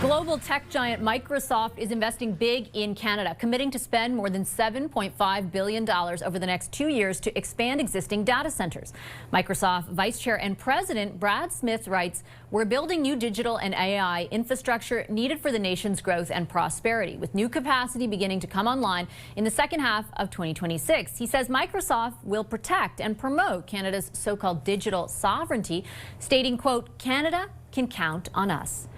Global tech giant Microsoft is investing big in Canada, committing to spend more than $7.5 billion over the next 2 years to expand existing data centers. Microsoft Vice Chair and President Brad Smith writes, "We're building new digital and AI infrastructure needed for the nation's growth and prosperity, with new capacity beginning to come online in the second half of 2026. He says Microsoft will protect and promote Canada's so-called digital sovereignty, stating, quote, "Canada can count on us."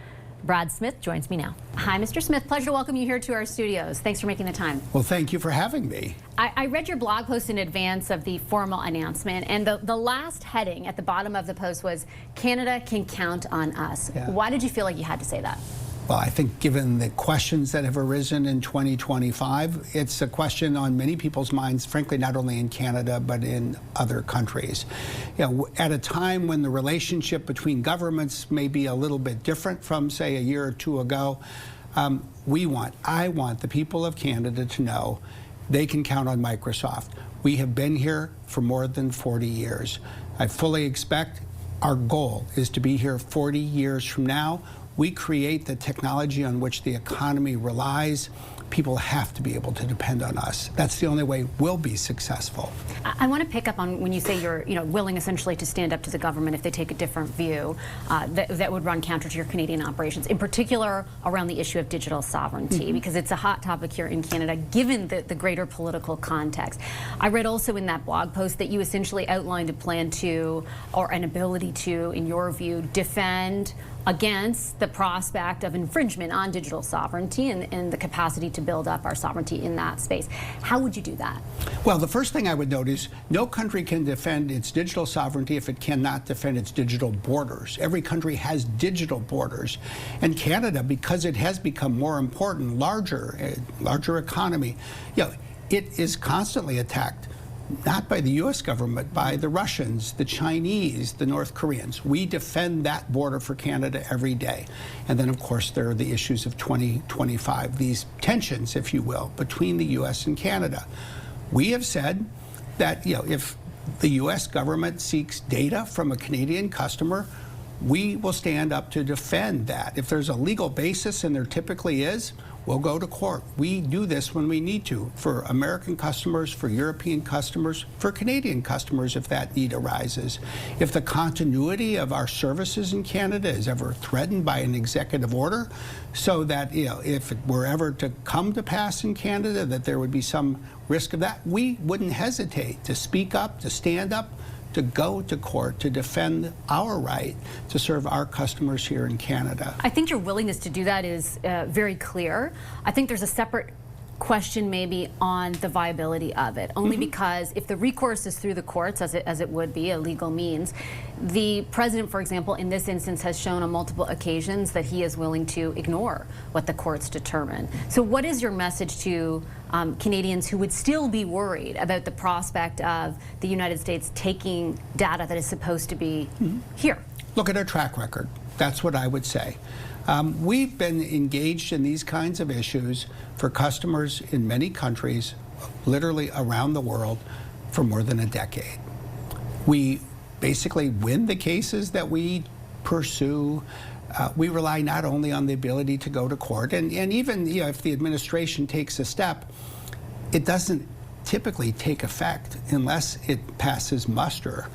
Brad Smith joins me now. Hi, Mr. Smith. Pleasure to welcome you here to our studios. Thanks for making the time. Well, thank you for having me. I read your blog post in advance of the formal announcement, and the last heading at the bottom of the post was, "Canada can count on us." Yeah. Why did you feel like you had to say that? Well, I think given the questions that have arisen in 2025, it's a question on many people's minds, frankly, not only in Canada, but in other countries. You know, at a time when the relationship between governments may be a little bit different from, say, a year or two ago, I want the people of Canada to know they can count on Microsoft. We have been here for more than 40 years. I fully expect our goal is to be here 40 years from now. We create the technology on which the economy relies. People have to be able to depend on us. That's the only way we'll be successful. I want to pick up on when you say you're willing essentially to stand up to the government if they take a different view that would run counter to your Canadian operations, in particular around the issue of digital sovereignty, because it's a hot topic here in Canada given the greater political context. I read also in that blog post that you essentially outlined a plan to, or an ability to, in your view, defend against the prospect of infringement on digital sovereignty and the capacity to build up our sovereignty in that space. How would you do that? Well, the first thing I would note is no country can defend its digital sovereignty if it cannot defend its digital borders. Every country has digital borders. And Canada, because it has become more important, larger economy, it is constantly attacked. Not by the U.S. government, by the Russians, the Chinese, the North Koreans. We defend that border for Canada every day. And then, of course, there are the issues of 2025, these tensions, if you will, between the U.S. and Canada. We have said that, if the U.S. government seeks data from a Canadian customer, we will stand up to defend that. If there's a legal basis, and there typically is, we'll go to court. We do this when we need to, for American customers, for European customers, for Canadian customers if that need arises. If the continuity of our services in Canada is ever threatened by an executive order, so that if it were ever to come to pass in Canada that there would be some risk of that, we wouldn't hesitate to speak up, to stand up, to go to court to defend our right to serve our customers here in Canada. I think your willingness to do that is very clear. I think there's a separate question maybe on the viability of it, only because if the recourse is through the courts, as it would be, a legal means, the president, for example, in this instance has shown on multiple occasions that he is willing to ignore what the courts determine. So what is your message to Canadians who would still be worried about the prospect of the United States taking data that is supposed to be here? Look at our track record. That's what I would say. We've been engaged in these kinds of issues for customers in many countries, literally around the world, for more than a decade. We basically win the cases that we pursue. We rely not only on the ability to go to court, and even if the administration takes a step, it doesn't typically take effect unless it passes muster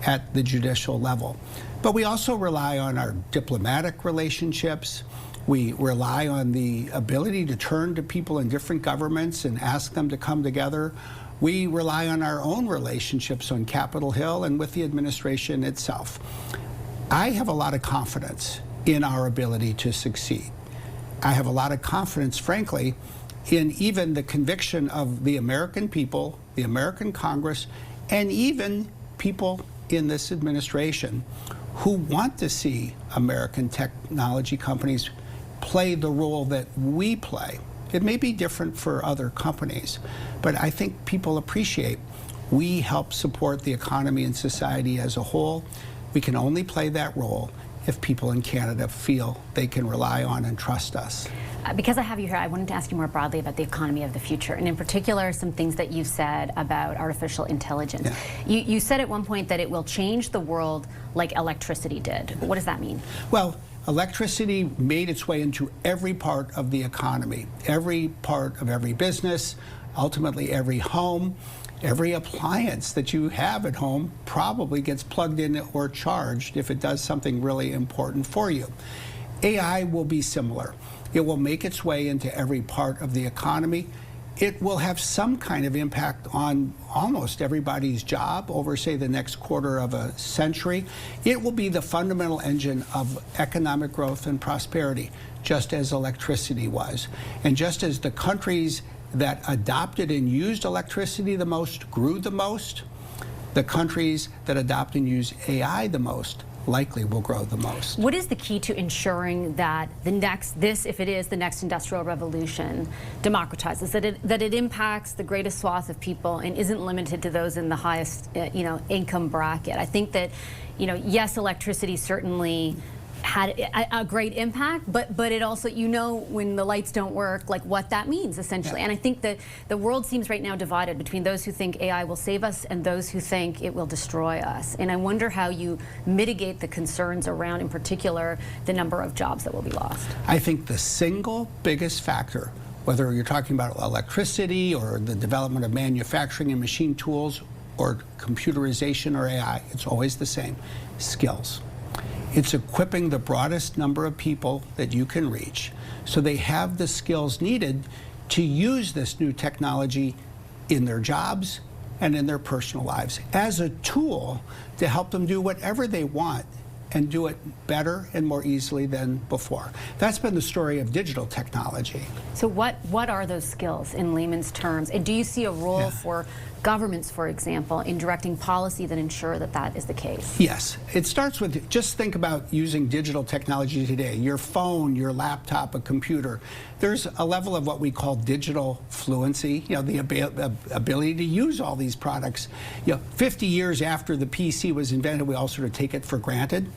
at the judicial level. But we also rely on our diplomatic relationships. We rely on the ability to turn to people in different governments and ask them to come together. We rely on our own relationships on Capitol Hill and with the administration itself. I have a lot of confidence in our ability to succeed. I have a lot of confidence, frankly, in even the conviction of the American people, the American Congress, and even people in this administration who want to see American technology companies play the role that we play. It may be different for other companies, but I think people appreciate we help support the economy and society as a whole. We can only play that role if people in Canada feel they can rely on and trust us. Because I have you here, I wanted to ask you more broadly about the economy of the future, and in particular, some things that you've said about artificial intelligence. Yeah. You said at one point that it will change the world like electricity did. What does that mean? Well, electricity made its way into every part of the economy, every part of every business, ultimately every home. Every appliance that you have at home probably gets plugged in or charged if it does something really important for you. AI will be similar. It will make its way into every part of the economy. It will have some kind of impact on almost everybody's job over, say, the next quarter of a century. It will be the fundamental engine of economic growth and prosperity, just as electricity was. And just as the countries that adopted and used electricity the most grew the most, the countries that adopt and use AI the most likely will grow the most. What is the key to ensuring that if it is the next industrial revolution, democratizes, that it impacts the greatest swath of people and isn't limited to those in the highest, income bracket? I think that, yes, electricity certainly had a great impact, but it also, when the lights don't work, like what that means essentially. Yeah. And I think that the world seems right now divided between those who think AI will save us and those who think it will destroy us. And I wonder how you mitigate the concerns around, in particular, the number of jobs that will be lost. I think the single biggest factor, whether you're talking about electricity or the development of manufacturing and machine tools or computerization or AI, it's always the same: skills. It's equipping the broadest number of people that you can reach so they have the skills needed to use this new technology in their jobs and in their personal lives as a tool to help them do whatever they want and do it better and more easily than before. That's been the story of digital technology. So what are those skills in layman's terms? And do you see a role for governments, for example, in directing policy that ensure that that is the case? Yes. It starts with, just think about using digital technology today. Your phone, your laptop, a computer. There's a level of what we call digital fluency, the ability to use all these products. 50 years after the PC was invented, we all sort of take it for granted.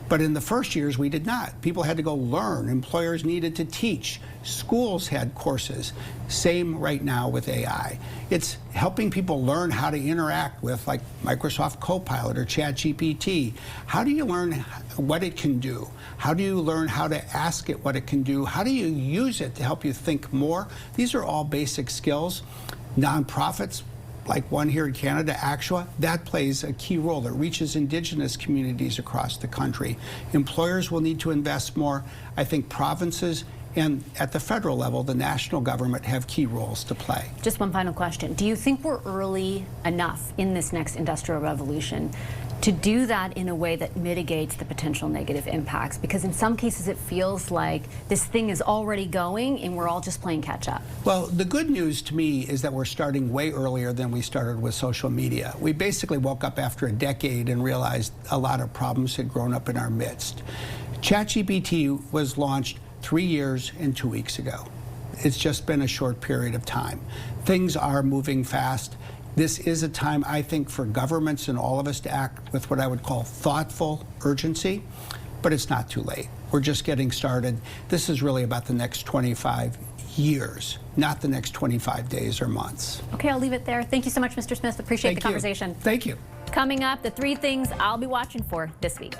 But in the first years, we did not. People had to go learn. Employers needed to teach. Schools had courses. Same right now with AI. It's helping people learn how to interact with, like, Microsoft Copilot or ChatGPT. How do you learn what it can do? How do you learn how to ask it what it can do? How do you use it to help you think more? These are all basic skills. Nonprofits, like one here in Canada, ACTUA, that plays a key role. It reaches Indigenous communities across the country. Employers will need to invest more. I think provinces and at the federal level, the national government have key roles to play. Just one final question. Do you think we're early enough in this next industrial revolution to do that in a way that mitigates the potential negative impacts? Because in some cases it feels like this thing is already going and we're all just playing catch up. Well, the good news to me is that we're starting way earlier than we started with social media. We basically woke up after a decade and realized a lot of problems had grown up in our midst. ChatGPT was launched 3 years and 2 weeks ago. It's just been a short period of time. Things are moving fast. This is a time, I think, for governments and all of us to act with what I would call thoughtful urgency, but it's not too late. We're just getting started. This is really about the next 25 years, not the next 25 days or months. Okay, I'll leave it there. Thank you so much, Mr. Smith. Appreciate the conversation. Thank you. Coming up, the 3 things I'll be watching for this week.